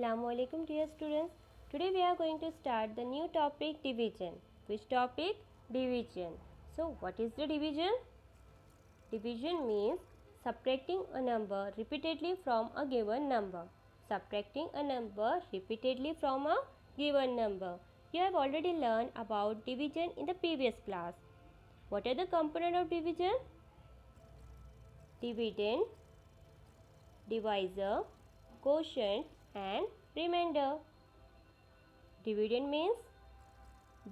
Assalamualaikum dear students. Today we are going to start the new topic division. Which topic? Division. So what is the division? Division means subtracting a number repeatedly from a given number. Subtracting a number repeatedly from a given number. You have already learned about division in the previous class. What are the components of division? Dividend, divisor, quotient and remainder. Dividend means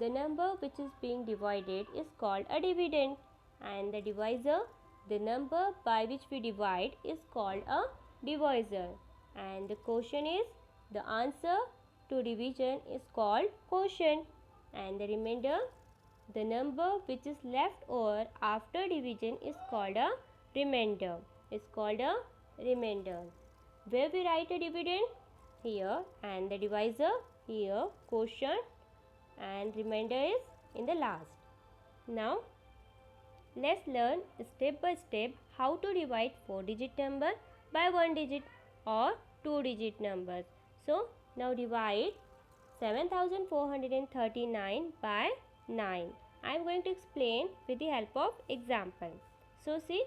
the number which is being divided is called a dividend, and the divisor, the number by which we divide, is called a divisor, and the quotient is the answer to division is called quotient, and the remainder, the number which is left over after division, is called a remainder. Where we write a dividend? Here, and the divisor here, quotient, and remainder is in the last. Now let's learn step by step how to divide 4-digit number by 1-digit or 2-digit numbers. So now divide 7439 by 9. I am going to explain with the help of example. So see,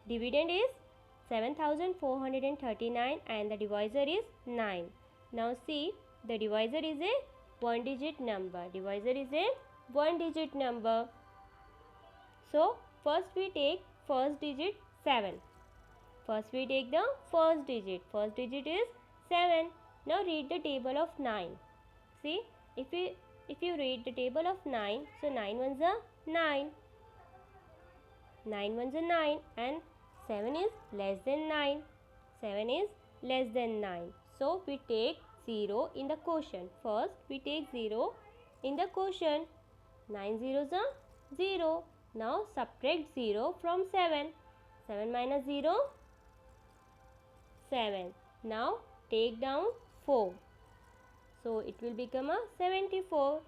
dividend is 7439 and the divisor is 9. Now see, the divisor is a 1-digit number. So first we take first digit 7. First we take the first digit. First digit is 7. Now read the table of 9. See, if you read the table of 9, so 9 ones are 9. 9 ones are 9 and 7 is less than 9. 7 is less than 9. So we take 0 in the quotient. First we take 0 in the quotient. 9 zeros are 0. Now subtract 0 from 7. 7 minus 0, 7. Now take down 4. So it will become a 74.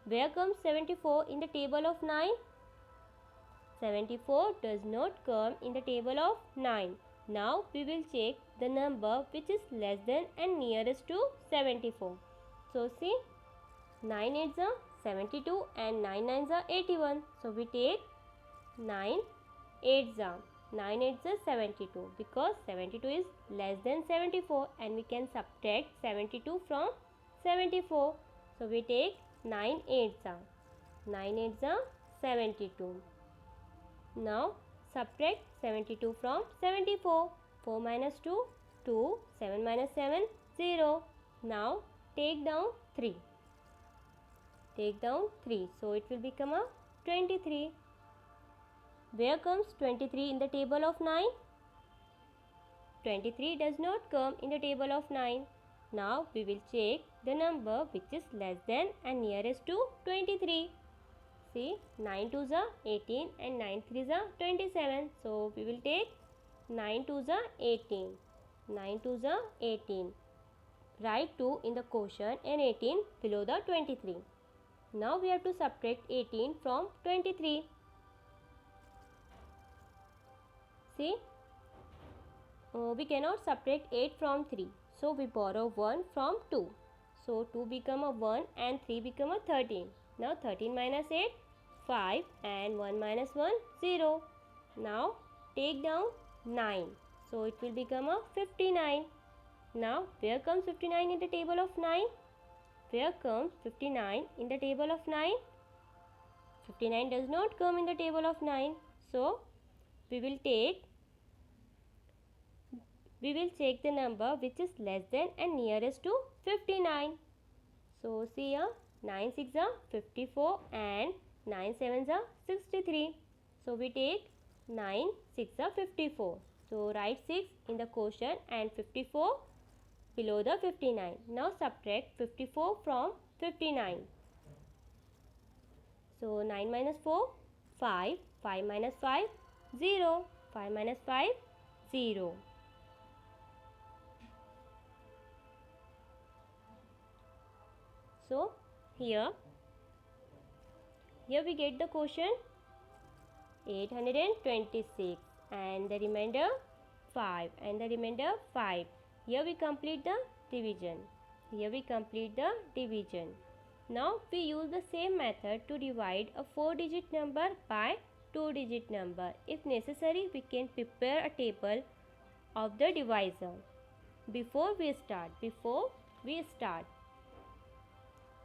Where comes 74 in the table of 9? 74 does not come in the table of 9. Now we will check the number which is less than and nearest to 74. So see, 9 8s are 72 and 9 9s are 81. So we take 9 8s are 72 because 72 is less than 74 and we can subtract 72 from 74. So we take 9 8s are 72. Now subtract 72 from 74. 4 minus 2, 2. 7 minus 7, 0. Now take down 3. So it will become a 23. Where comes 23 in the table of 9? 23 does not come in the table of 9. Now we will check the number which is less than and nearest to 23. See, 9 2s are 18 and 9 3s are 27. So we will take 9 2s are 18. Write 2 in the quotient and 18 below the 23. Now we have to subtract 18 from 23. See, we cannot subtract 8 from 3. So we borrow 1 from 2. So 2 become a 1 and 3 become a 13. Now 13 minus 8, 5 and 1 minus 1, 0. Now take down 9. So it will become a 59. Now where comes 59 in the table of 9? 59 does not come in the table of 9. So we will check the number which is less than and nearest to 59. So see here, 9 6 are 54 and 9 7s are 63. So we take 9 6 are 54. So write 6 in the quotient and 54 below the 59. Now subtract 54 from 59. So 9 minus 4, 5. 5 minus 5, 0. 5 minus 5, 0. So here we get the quotient 826 and the remainder 5 and the remainder 5. Here we complete the division. Here we complete the division. Now we use the same method to divide a 4-digit number by 2-digit number. If necessary, we can prepare a table of the divisor. Before we start.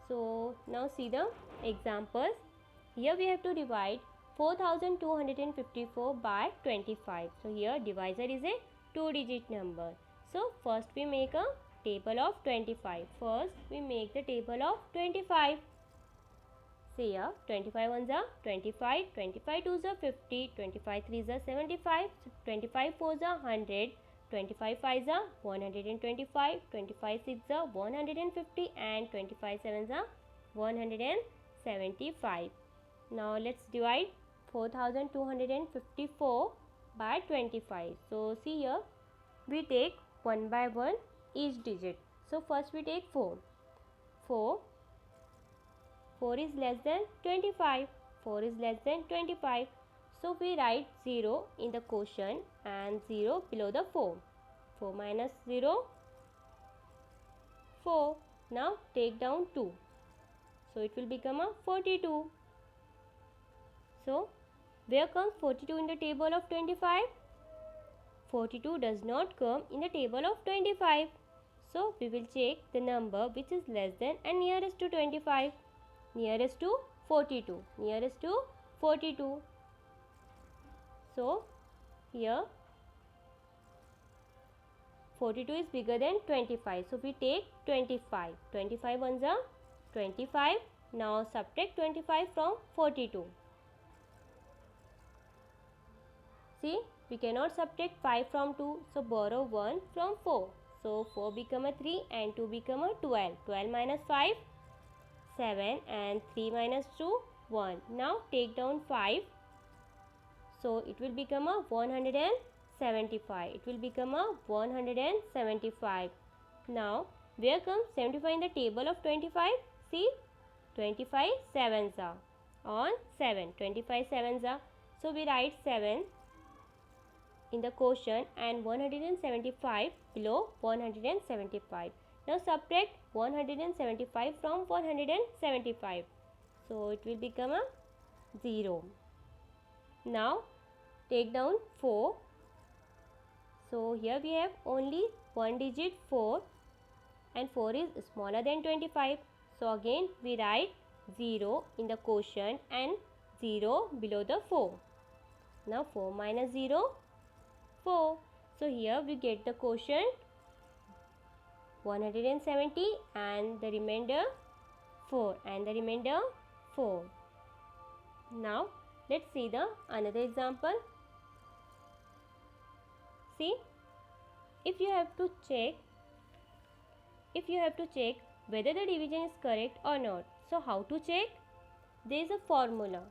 So now see the examples. Here we have to divide 4254 by 25. So here divisor is a 2-digit number. So first we make a table of 25. First we make the table of 25. See here 25 ones are 25, 25 twos are 50, 25 threes are 75, 25 fours are 100, 25 fives are 125, 25 sixes are 150 and 25 sevens are 175. Now let's divide 4254 by 25. So see here we take one by one each digit. So first we take 4. 4 is less than 25. 4 is less than 25. So we write 0 in the quotient and 0 below the 4. 4 minus 0, 4. Now take down 2. So it will become a 42. So where comes 42 in the table of 25? 42 does not come in the table of 25. So we will check the number which is less than and nearest to 25. Nearest to 42. Nearest to 42. So here 42 is bigger than 25. So we take 25. 25 ones are 25. Now subtract 25 from 42. See, we cannot subtract 5 from 2. So borrow 1 from 4. So 4 become a 3 and 2 become a 12. 12 minus 5, 7 and 3 minus 2, 1. Now take down 5. So it will become a 175. It will become a 175. Now where comes 75 in the table of 25? See 25 sevens are on 7. 25 sevens are. So we write 7 in the quotient and 175 below 175. Now subtract 175 from 175. So it will become a 0. Now take down 4. So here we have only one digit 4 and 4 is smaller than 25. So again we write 0 in the quotient and 0 below the 4. Now 4 minus 0, 4. So here we get the quotient 170 and the remainder 4 and the remainder 4. Now let's see the another example. See, if you have to check whether the division is correct or not. So how to check? There is a formula.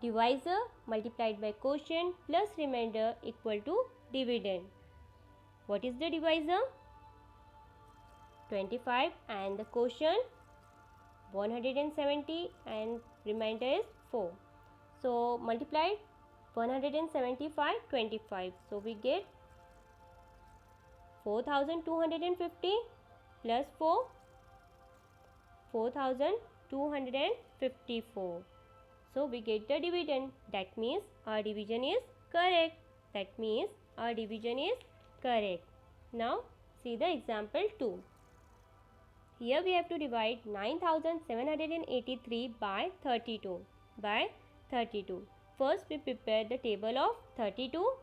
Divisor multiplied by quotient plus remainder equal to dividend. What is the divisor? 25 and the quotient 170 and remainder is 4. So multiply 175 25. So we get 4250 plus 4, 4254. So we get the dividend. That means our division is correct. Now see the example 2. Here we have to divide 9783 by 32. First we prepare the table of 32.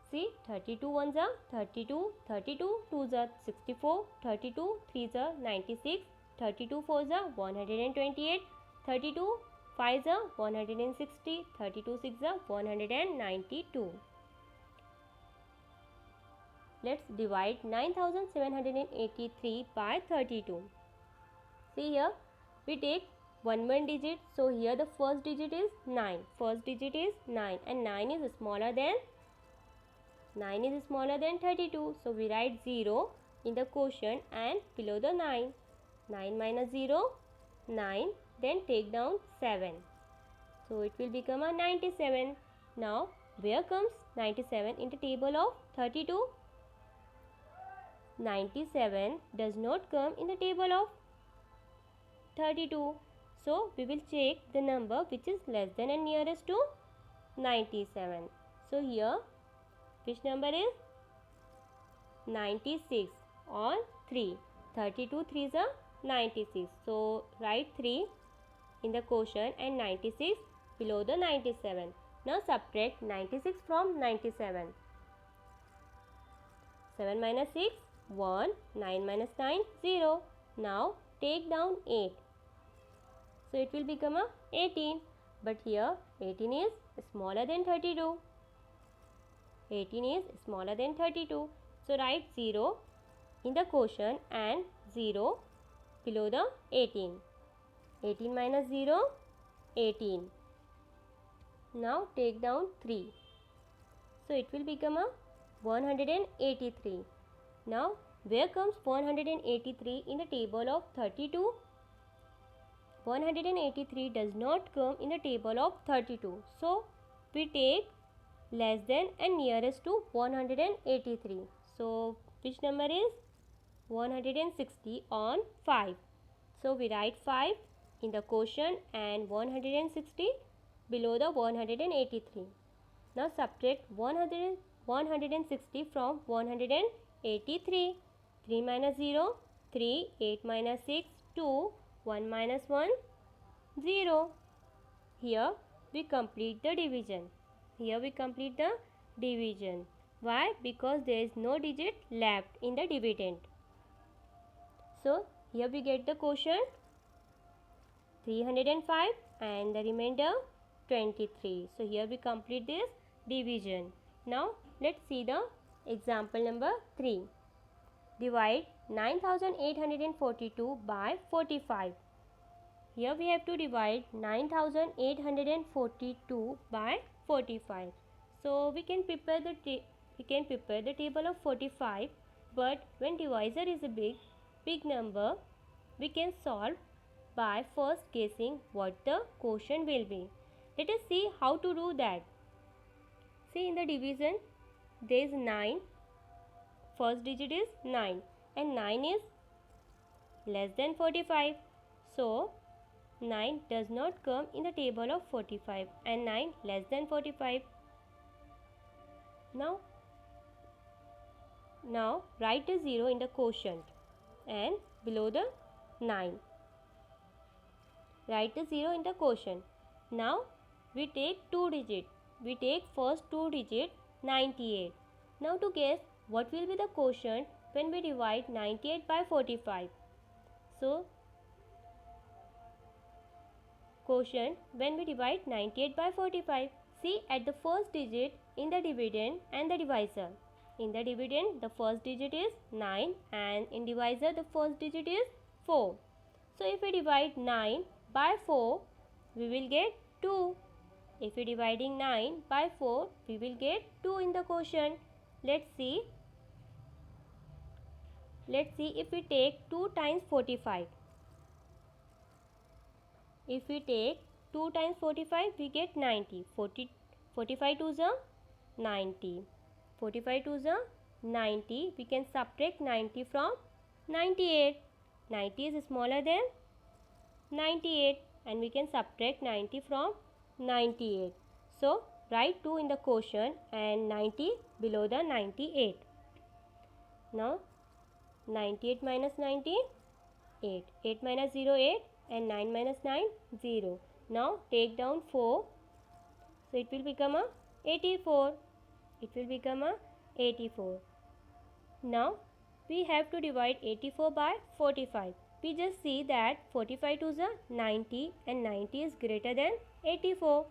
See 32 ones are 32, 32 twos are 64, 32 threes are 96, 32 fours are 128, 32 5s are 160, 32 6s are 192. Let's divide 9783 by 32. See here we take one digit. So here the first digit is 9. And 9 is smaller than 32. So we write 0 in the quotient and below the 9. 9 minus 0, 9. Then take down 7. So it will become a 97. Now where comes 97 in the table of 32? 97 does not come in the table of 32. So we will check the number which is less than and nearest to 97. So here which number is 96 on 3. 32 3s are 96. So write 3 in the quotient and 96 below the 97. Now subtract 96 from 97. 7 minus 6, 1. 9 minus 9, 0. Now take down 8. So it will become a 18. But here 18 is smaller than 32. 18 is smaller than 32. So write 0 in the quotient and 0 below the 18. 18 minus 0, 18. Now take down 3. So it will become a 183. Now where comes 183 in the table of 32? 183 does not come in the table of 32. So we take less than and nearest to 183. So which number is 160 on 5. So we write 5 in the quotient and 160 below the 183. Now subtract 160 from 183. 3 minus 0, 3. 8 minus 6, 2. 1 minus 1, 0. Here we complete the division. Here we complete the division. Why? Because there is no digit left in the dividend. So here we get the quotient 305 and the remainder 23. So here we complete this division. Now let's see the example number 3. Divide 9842 by 45. Here we have to divide 9842 by 45. So we can prepare the table of 45, but when divisor is a big number, we can solve by first guessing what the quotient will be. Let us see how to do that. See, in the division there is 9. First digit is 9 and 9 is less than 45. So 9 does not come in the table of 45 and 9 less than 45. Now write a 0 in the quotient and below the 9. Write a 0 in the quotient. Now we take 2 digits. We take first 2 digit 98. Now to guess what will be the quotient when we divide 98 by 45. So quotient when we divide 98 by 45. See at the first digit in the dividend and the divisor. In the dividend the first digit is 9 and in divisor the first digit is 4. So if we divide 9 by 4 we will get 2. If we dividing 9 by 4 we will get 2 in the quotient. Let's see if we take 2 times 45. If we take 2 times 45 we get 90. 45 2s are 90. 45 2s are 90. We can subtract 90 from 98. 90 is smaller than 98 and we can subtract 90 from 98. So write 2 in the quotient and 90 below the 98. Now 98 minus 90, 8. 8 minus 0, 8 and 9 minus 9, 0. Now take down 4. So it will become a 84. It will become a 84. Now we have to divide 84 by 45. We just see that 45 to the 90 and 90 is greater than 84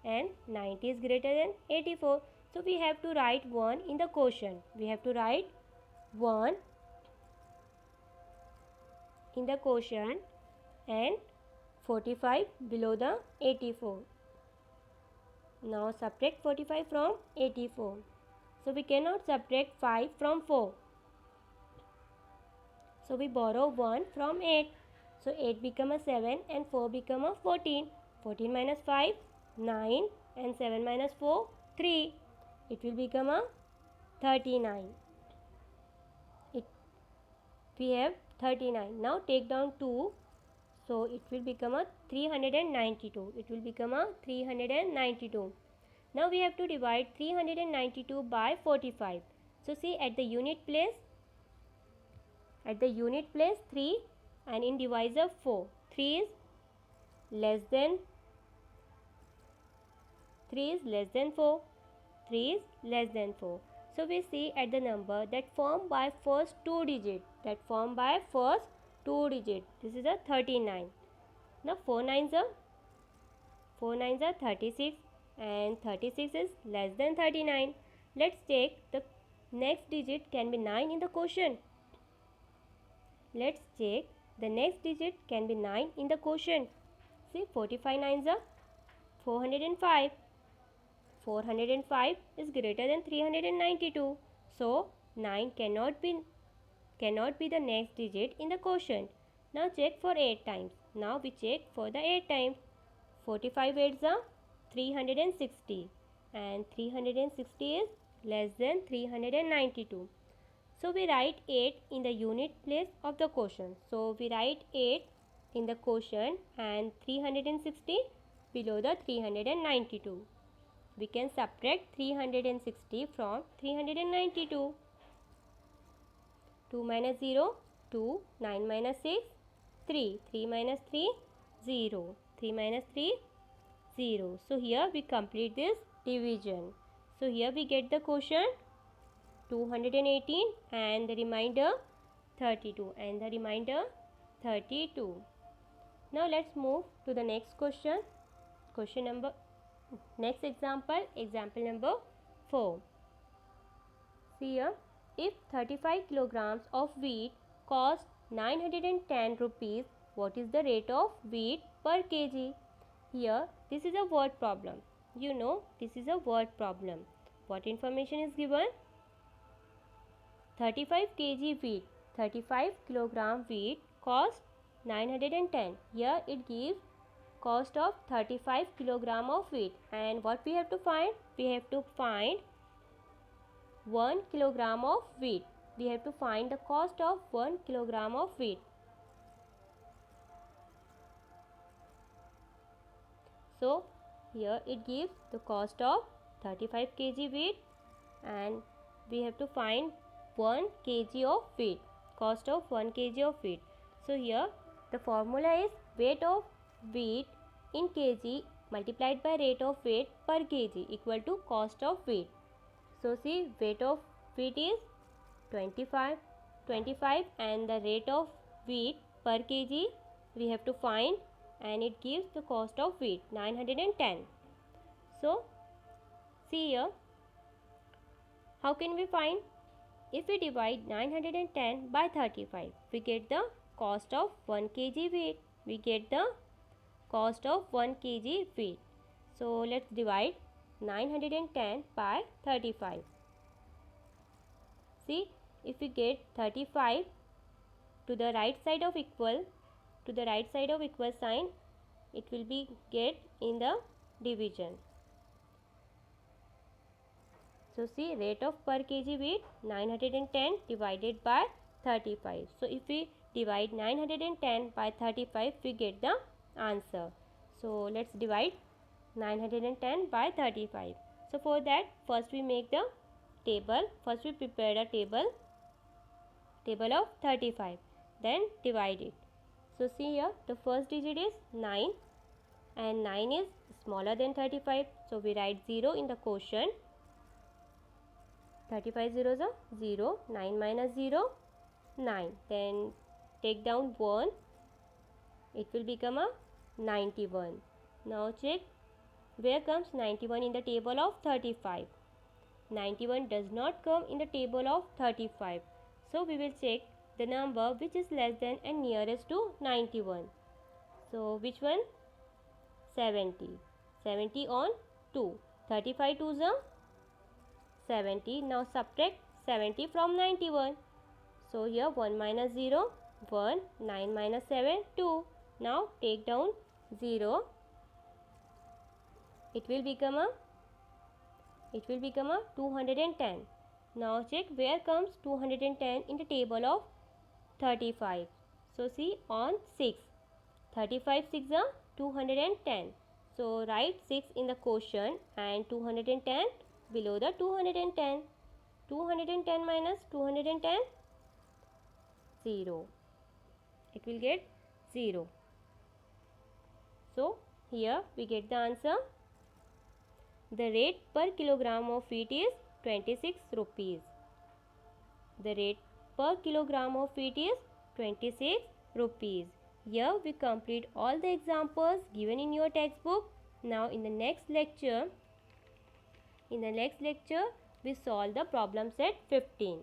and 90 is greater than 84. So we have to write 1 in the quotient. We have to write 1 in the quotient and 45 below the 84. Now subtract 45 from 84. So we cannot subtract 5 from 4. So we borrow 1 from 8. So 8 become a 7 and 4 become a 14. 14 minus 5, 9 and 7 minus 4, 3. It will become a 39. we have 39. Now take down 2. So it will become a 392. It will become a 392. Now we have to divide 392 by 45. So see at the unit place, 3 and in divisor 4. 3 is less than 4. 3 is less than 4. So we see at the number that formed by first two digit. This is a 39. Now 4 nines are 36 and 36 is less than 39. Let's take the next digit can be 9 in the quotient. Let's check the next digit can be 9 in the quotient. See 45 nines are 405. 405 is greater than 392. So 9 cannot be the next digit in the quotient. Now check for 8 times. Now we check for the 8 times. 45 8s are 360 and 360 is less than 392. So we write 8 in the unit place of the quotient. So we write 8 in the quotient and 360 below the 392. We can subtract 360 from 392. 2 minus 0, 2, 9 minus 6, 3, 3 minus 3, 0, 3 minus 3, 0. So here we complete this division. So here we get the quotient 218 and the remainder 32 and the remainder 32. Now let's move to the next question. Next example number 4. See here, if 35 kilograms of wheat cost 910 rupees, what is the rate of wheat per kg? Here, this is a word problem. You know, this is a word problem. What information is given? 35 kg wheat, 35 kilogram wheat cost 910. Here it gives cost of 35 kilogram of wheat, and what we have to find? We have to find 1 kilogram of wheat. We have to find the cost of 1 kilogram of wheat. So here it gives the cost of 35 kg wheat and we have to find 1 kg of wheat. Cost of 1 kg of wheat. So here the formula is weight of wheat in kg multiplied by rate of wheat per kg equal to cost of wheat. So see, weight of wheat is 25 and the rate of wheat per kg we have to find, and it gives the cost of wheat 910. So see here, how can we find? If we divide 910 by 35, we get the cost of 1 kg wheat. We get the cost of 1 kg wheat. So let's divide 910 by 35. See, if we get 35 to the right side of equal sign, it will be get in the division. So see, rate of per kg wheat 910 divided by 35. So if we divide 910 by 35, we get the answer. So let's divide 910 by 35. So for that, first we make the table. First we prepare a table of 35. Then divide it. So see here, the first digit is 9 and 9 is smaller than 35. So we write 0 in the quotient. 35 zeros are 0. 9 minus 0, 9. Then take down 1. It will become a 91. Now check where comes 91 in the table of 35. 91 does not come in the table of 35. So we will check the number which is less than and nearest to 91. So which one? 70. 70 on 2. 35 twos are 70. Now subtract 70 from 91. So here 1 minus 0, 1. 9 minus 7, 2. Now take down 0. It will become a 210. Now check where comes 210 in the table of 35. So see on 6. 35 6 are 210. So write 6 in the quotient and 210 below the 210. 210 minus 210, 0. It will get 0. So here we get the answer. The rate per kilogram of wheat is 26 rupees. The rate per kilogram of wheat is 26 rupees. Here we complete all the examples given in your textbook. Now in the next lecture we solve the problem set 15.